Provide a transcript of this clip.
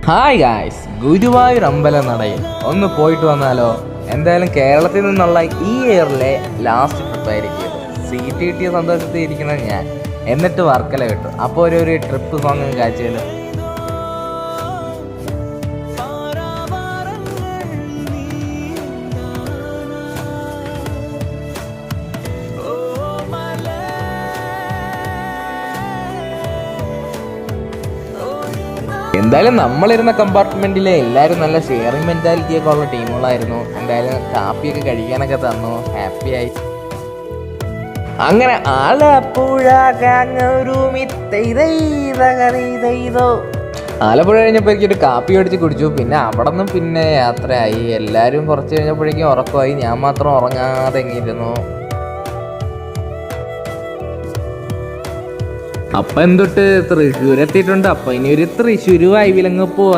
Hi guys, Guruvayur അമ്പലനടയിൽ ഒന്ന് പോയിട്ട് വന്നാലോ? എന്തായാലും കേരളത്തിൽ നിന്നുള്ള ഈ ഇയറിലെ ലാസ്റ്റ് ട്രിപ്പ് ആയിരിക്കും. സീറ്റ് കിട്ടിയ സന്തോഷത്തിൽ ഇരിക്കുന്നത് ഞാൻ. എന്നിട്ട് വർക്കല കിട്ടും. അപ്പോൾ ഒരു ട്രിപ്പ് സോങ് കാഴ്ചയിലും. എന്തായാലും നമ്മളിരുന്ന കമ്പാർട്ട്മെന്റിലെ എല്ലാവരും നല്ല ഷെയറിങ് മെന്റാലിറ്റി ഒക്കെ ഉള്ള ടീമുകളായിരുന്നു. എന്തായാലും കാപ്പിയൊക്കെ കഴിക്കാനൊക്കെ തന്നു, ഹാപ്പിയായി. അങ്ങനെ ആലപ്പുഴ കഴിഞ്ഞപ്പോൾ എനിക്കൊരു കാപ്പി മേടിച്ച് കുടിച്ചു. പിന്നെ അവിടെ നിന്നും പിന്നെ യാത്രയായി. എല്ലാവരും കുറച്ച് കഴിഞ്ഞപ്പോഴേക്കും ഉറക്കമായി. ഞാൻ മാത്രം ഉറങ്ങാതെ എങ്ങിയിരുന്നു. അപ്പം എന്തൊട്ട് തൃശ്ശൂർ എത്തിയിട്ടുണ്ട്. അപ്പം ഇനി ഒരു തൃശ്ശൂർ വൈവിലങ്ങ് പോവാ.